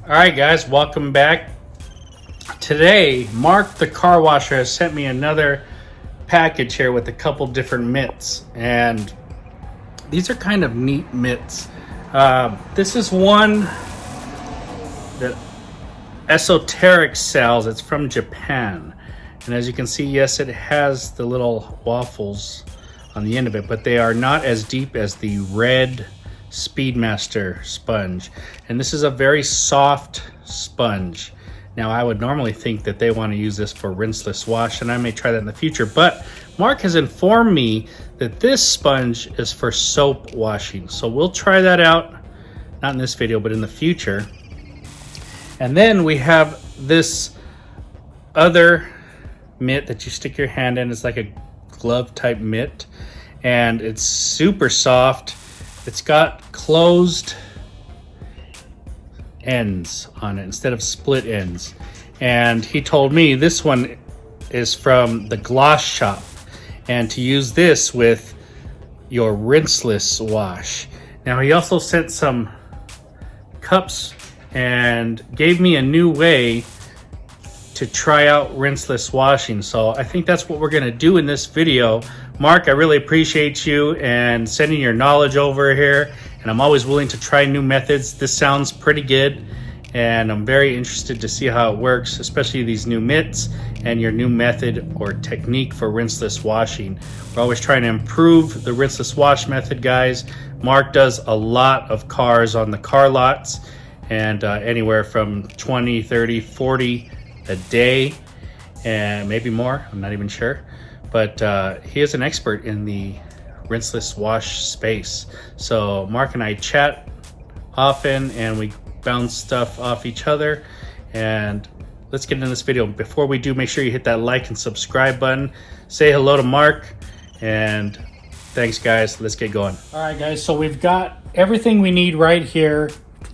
All right, guys, welcome back. Today, Marc the Car Washer has sent me another package here with a couple different mitts, and these are kind of neat mitts. This is one that Esoteric sells. It's from Japan, and as you can see, yes, it has the little waffles on the end of it, but they are not as deep as the red Speedmaster sponge, and this is a very soft sponge. Now, I would normally think that they want to use this for rinseless wash, and I may try that in the future, but Marc has informed me that this sponge is for soap washing, so we'll try that out, not in this video but in the future. And then we have this other mitt that you stick your hand in. It's like a glove type mitt, and it's super soft. It's got closed ends on it instead of split ends. And he told me this one is from the Gloss Shop, and to use this with your rinseless wash. Now, he also sent some cups and gave me a new way to try out rinseless washing. So I think that's what we're gonna do in this video. Marc, I really appreciate you and sending your knowledge over here, and I'm always willing to try new methods. This sounds pretty good, and I'm very interested to see how it works, especially these new mitts and your new method or technique for rinseless washing. We're always trying to improve the rinseless wash method, guys. Marc does a lot of cars on the car lots, and anywhere from 20, 30, 40 a day, and maybe more, I'm not even sure. But he is an expert in the rinseless wash space. So Marc and I chat often, and we bounce stuff off each other. And let's get into this video. Before we do, make sure you hit that like and subscribe button. Say hello to Marc, and thanks, guys. Let's get going. All right, guys, so we've got everything we need right here.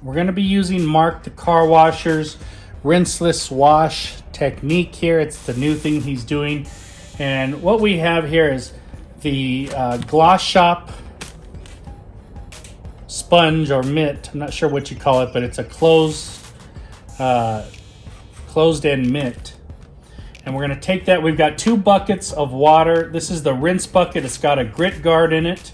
We're gonna be using Marc the Car Washer's rinseless wash technique here. It's the new thing he's doing. And what we have here is the Gloss Shop sponge or mitt. I'm not sure what you call it, but it's a closed end mitt. And we're gonna take that. We've got 2 buckets of water. This is the rinse bucket. It's got a grit guard in it.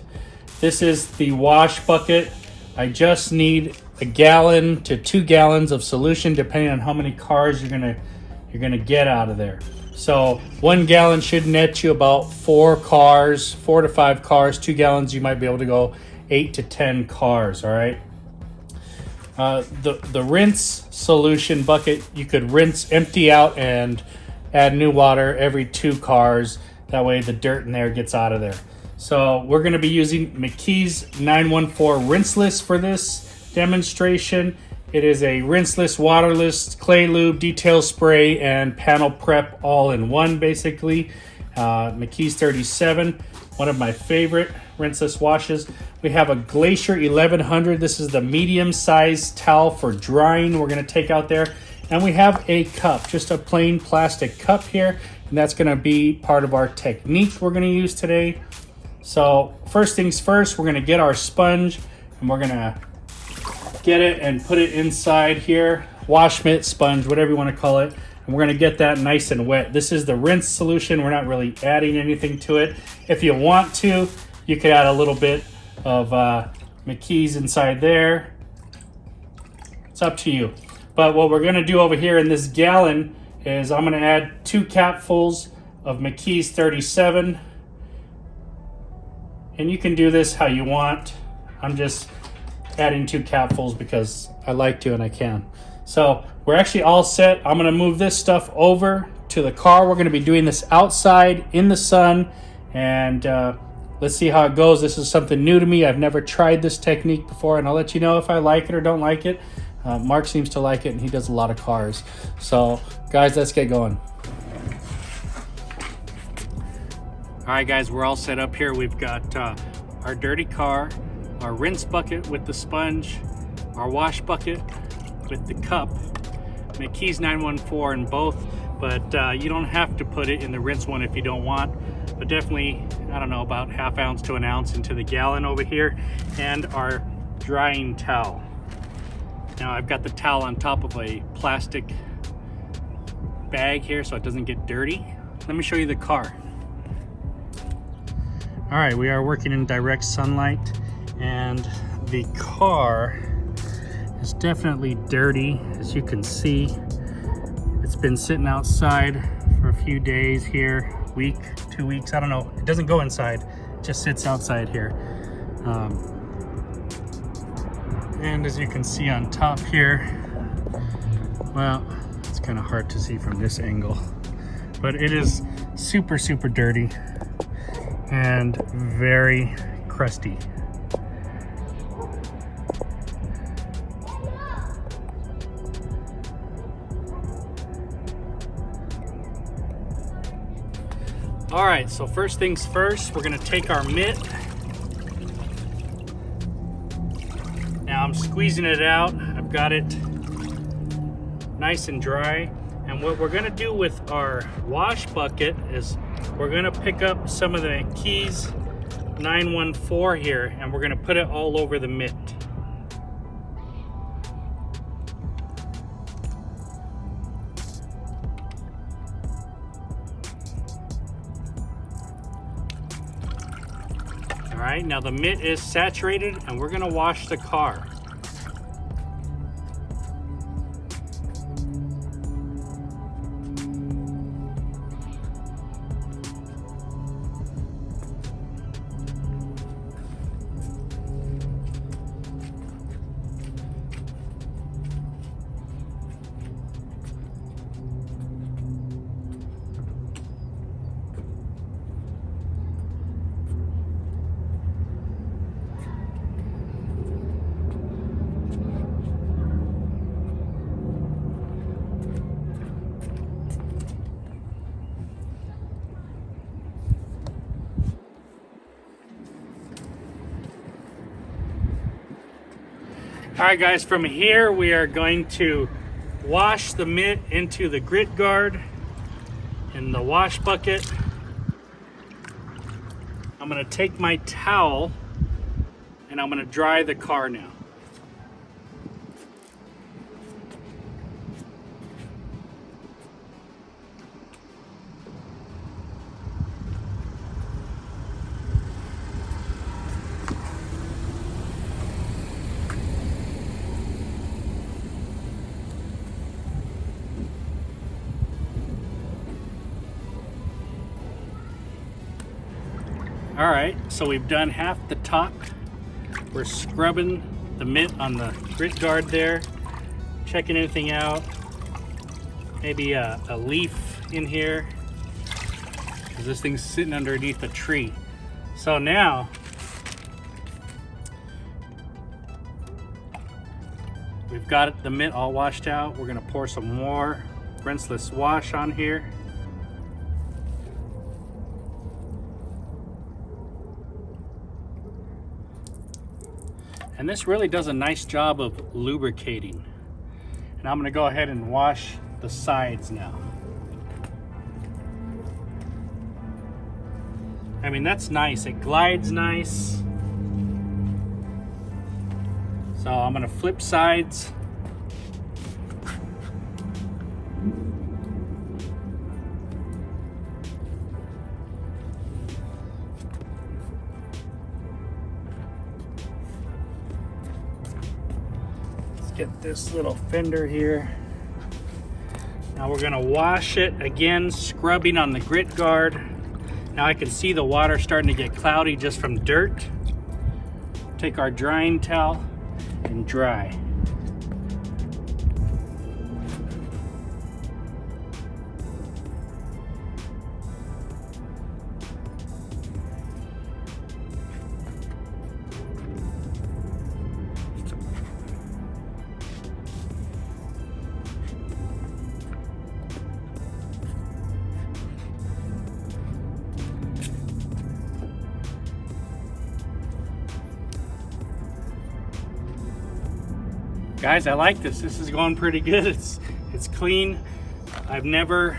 This is the wash bucket. I just need 1 gallon to 2 gallons of solution, depending on how many cars you're gonna get out of there. So 1 gallon should net you about 4 to 5 cars. 2 gallons, you might be able to go 8 to 10 cars. All right. The rinse solution bucket, you could rinse, empty out, and add new water every 2 cars. That way, the dirt in there gets out of there. So we're going to be using McKee's n-914 rinseless for this demonstration. It is a rinseless, waterless, clay lube, detail spray, and panel prep all in one, basically. McKee's 37, one of my favorite rinseless washes. We have a Glacier 1100. This is the medium size towel for drying we're going to take out there. And we have a cup, just a plain plastic cup here. And that's going to be part of our technique we're going to use today. So first things first, we're going to get our sponge, and we're going to get it and put it inside here. Wash mitt, sponge, whatever you want to call it. And we're going to get that nice and wet. This is the rinse solution. We're not really adding anything to it. If you want to, you could add a little bit of McKee's inside there. It's up to you. But what we're going to do over here in this gallon is I'm going to add 2 capfuls of McKee's 37. And you can do this how you want. I'm just adding 2 capfuls because I like to and I can. So we're actually all set. I'm gonna move this stuff over to the car. We're gonna be doing this outside in the sun, and let's see how it goes. This is something new to me. I've never tried this technique before, and I'll let you know if I like it or don't like it. Marc seems to like it, and he does a lot of cars. So guys, let's get going. All right, guys, we're all set up here. We've got our dirty car, our rinse bucket with the sponge, our wash bucket with the cup, McKee's 914 in both, but you don't have to put it in the rinse one if you don't want, but definitely, I don't know, about ½ ounce to 1 ounce into the gallon over here, and our drying towel. Now I've got the towel on top of a plastic bag here so it doesn't get dirty. Let me show you the car. All right, we are working in direct sunlight and the car is definitely dirty, as you can see. It's been sitting outside for a few days here, week, 2 weeks, I don't know. It doesn't go inside, it just sits outside here. And as you can see on top here, well, it's kind of hard to see from this angle, but it is super, super dirty and very crusty. All right, so first things first, we're gonna take our mitt. Now I'm squeezing it out. I've got it nice and dry. And what we're gonna do with our wash bucket is we're gonna pick up some of the McKee's n-914 here and we're gonna put it all over the mitt. All right, now the mitt is saturated and we're gonna wash the car. All right, guys, from here we are going to wash the mitt into the grit guard in the wash bucket. I'm gonna take my towel and I'm gonna dry the car now. All right, so we've done half the top. We're scrubbing the mitt on the grit guard there, checking anything out. Maybe a leaf in here, because this thing's sitting underneath a tree. So now, we've got the mitt all washed out. We're gonna pour some more Rinseless Wash on here. And this really does a nice job of lubricating. And I'm gonna go ahead and wash the sides now. I mean, that's nice, it glides nice. So I'm gonna flip sides. Get this little fender here. Now we're gonna wash it again, scrubbing on the grit guard. Now I can see the water starting to get cloudy just from dirt. Take our drying towel and dry. Guys, I like this. This is going pretty good. It's clean. I've never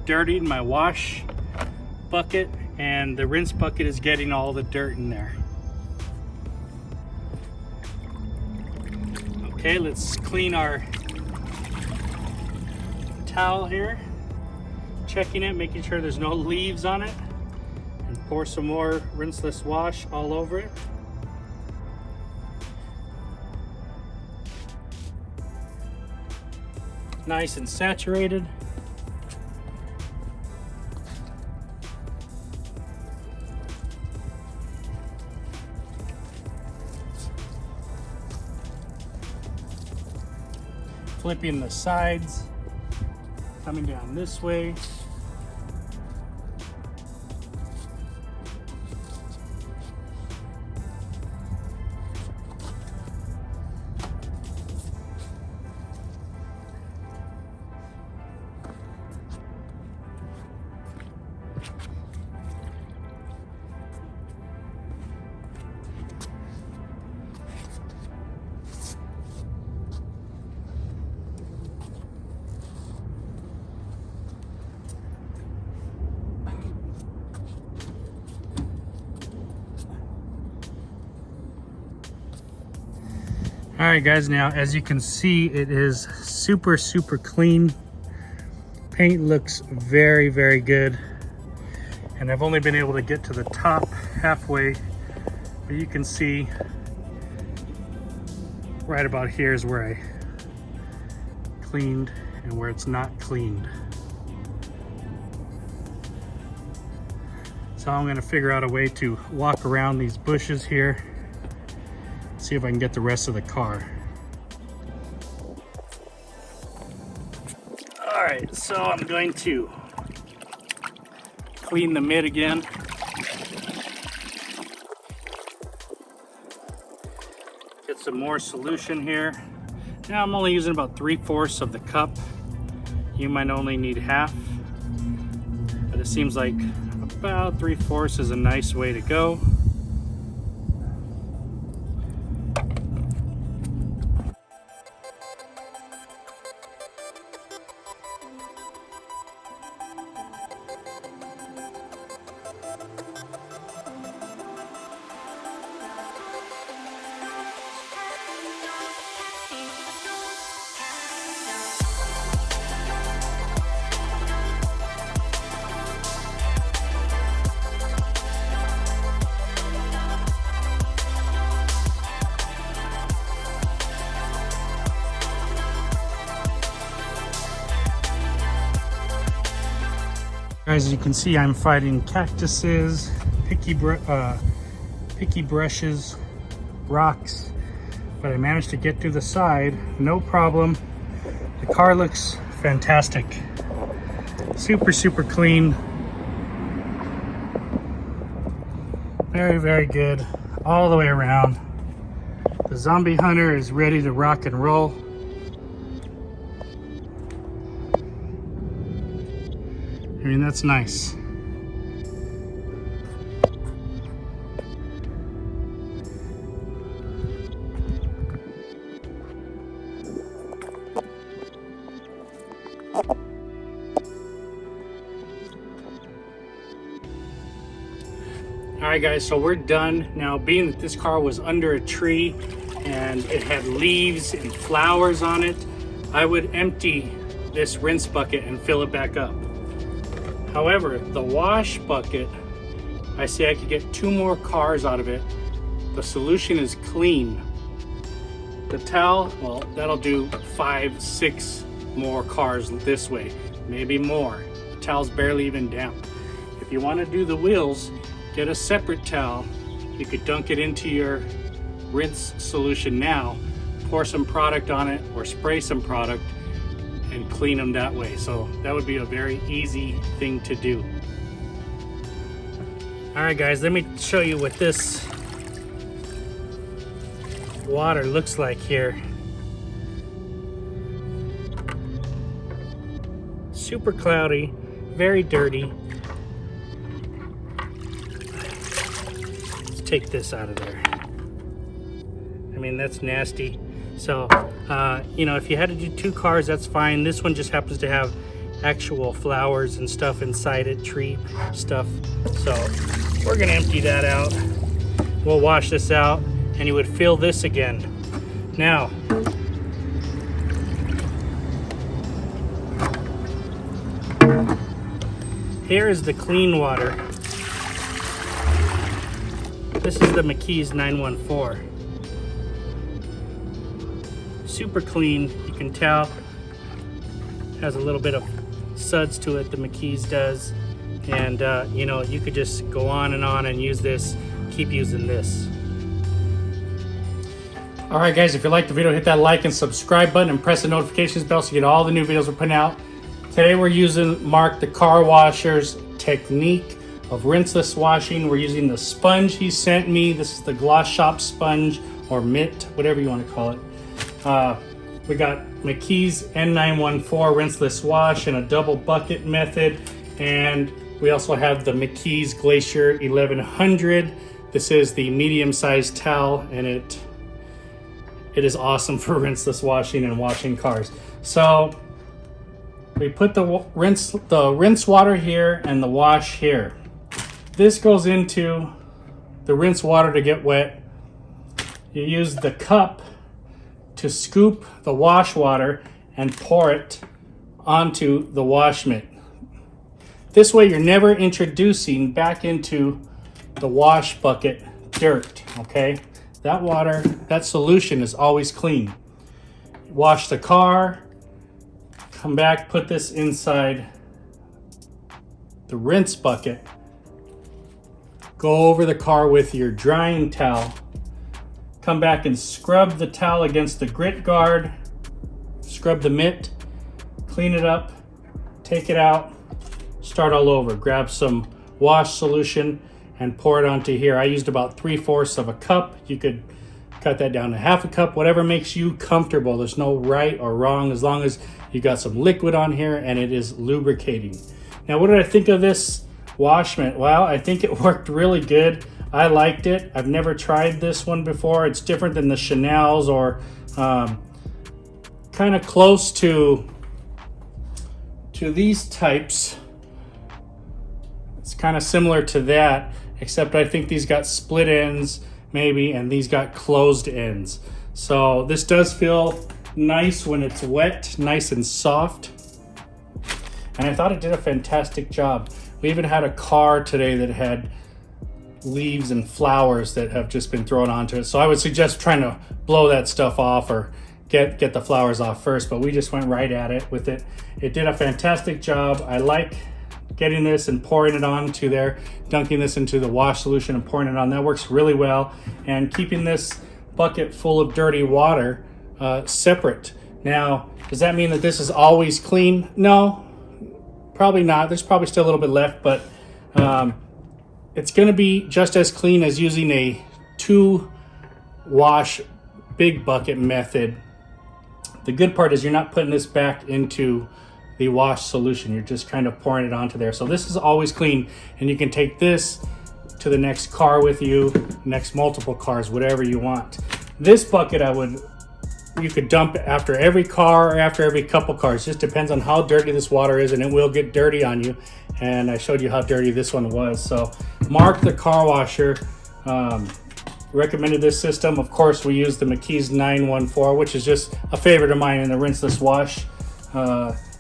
dirtied my wash bucket, and the rinse bucket is getting all the dirt in there. Okay, let's clean our towel here. Checking it, making sure there's no leaves on it. And pour some more rinseless wash all over it. Nice and saturated. Flipping the sides, coming down this way. All right guys, now as you can see, it is super clean. Paint looks very good, and I've only been able to get to the top halfway, but you can see right about here is where I cleaned and where it's not cleaned. So I'm going to figure out a way to walk around these bushes here, see if I can get the rest of the car. All right, so I'm going to clean the Mitt again. Get some more solution here. Now I'm only using about 3/4 of the cup. You might only need half, but it seems like about 3/4 is a nice way to go. Guys, as you can see, I'm fighting cactuses, picky brushes, rocks, but I managed to get to the side, no problem. The car looks fantastic. Super clean. Very good, all the way around. The zombie hunter is ready to rock and roll. I mean, that's nice. All right guys, so we're done. Now, being that this car was under a tree and it had leaves and flowers on it, I would empty this rinse bucket and fill it back up. However, the wash bucket, I say I could get 2 more cars out of it. The solution is clean. The towel, well, that'll do 5, 6 more cars this way, maybe more. The towel's barely even damp. If you want to do the wheels, get a separate towel. You could dunk it into your rinse solution now, pour some product on it or spray some product, and clean them that way. So that would be a very easy thing to do. All right guys, let me show you what this water looks like here. Super cloudy, very dirty. Let's take this out of there. I mean, that's nasty. So, you know, if you had to do 2 cars, that's fine. This one just happens to have actual flowers and stuff inside it, tree stuff. So we're gonna empty that out. We'll wash this out and you would fill this again. Now, here is the clean water. This is the McKee's 914. Super clean, you can tell. Has a little bit of suds to it, the McKee's does. And you know, you could just go on and use this, keep using this. All right, guys, if you liked the video, hit that like and subscribe button and press the notifications bell so you get all the new videos we're putting out. Today we're using Marc The Car Washer's technique of rinseless washing. We're using the sponge he sent me. This is the Gloss Shop sponge, or Mitt, whatever you want to call it. We got McKee's n-914 rinseless wash in a double bucket method, and we also have the McKee's Glacier 1100. This is the medium-sized towel, and it is awesome for rinseless washing and washing cars. So we put the rinse water here and the wash here. This goes into the rinse water to get wet. You use the cup to scoop the wash water and pour it onto the wash mitt. This way you're never introducing back into the wash bucket dirt, okay? That water, that solution is always clean. Wash the car, come back, put this inside the rinse bucket, go over the car with your drying towel, come back and scrub the towel against the grit guard, scrub the mitt, clean it up, take it out, start all over. Grab some wash solution and pour it onto here. I used about 3/4 of a cup. You could cut that down to half a cup, whatever makes you comfortable. There's no right or wrong as long as you got some liquid on here and it is lubricating. Now, what did I think of this wash mitt? Well, I think it worked really good. I liked it. I've never tried this one before. It's different than the Chanel's, or kind of close to these types. It's kind of similar to that, except I think these got split ends maybe, and these got closed ends. So this does feel nice when it's wet, nice and soft. And I thought it did a fantastic job. We even had a car today that had leaves and flowers that have just been thrown onto it. So I would suggest trying to blow that stuff off or get the flowers off first, but we just went right at it with it. It did a fantastic job. I like getting this and pouring it onto there, dunking this into the wash solution and pouring it on. That works really well. And keeping this bucket full of dirty water separate. Now, does that mean that this is always clean? No, probably not. There's probably still a little bit left, but it's gonna be just as clean as using a 2-wash big bucket method. The good part is you're not putting this back into the wash solution. You're just kind of pouring it onto there. So this is always clean, and you can take this to the next car with you, next multiple cars, whatever you want. This bucket you could dump after every car or after every couple cars. Just depends on how dirty this water is, and it will get dirty on you. And I showed you how dirty this one was. So Marc The Car Washer recommended this system. Of course, we use the McKee's 914, which is just a favorite of mine in the rinseless wash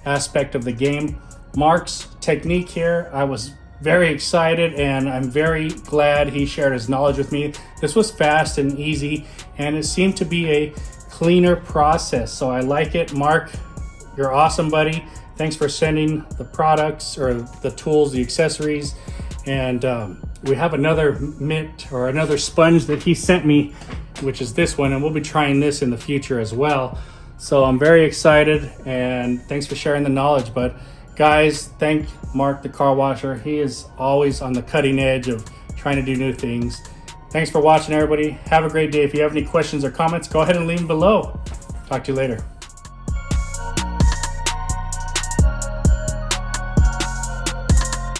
aspect of the game. Marc's technique here, I was very excited, and I'm very glad he shared his knowledge with me. This was fast and easy, and it seemed to be a cleaner process, so I like it. Marc, you're awesome, buddy. Thanks for sending the products or the tools, the accessories, and we have another mitt or another sponge that he sent me, which is this one, and we'll be trying this in the future as well. So I'm very excited, and thanks for sharing the knowledge. But guys, thank Marc The Car Washer. He is always on the cutting edge of trying to do new things. Thanks for watching, everybody. Have a great day. If you have any questions or comments, go ahead and leave them below. Talk to you later.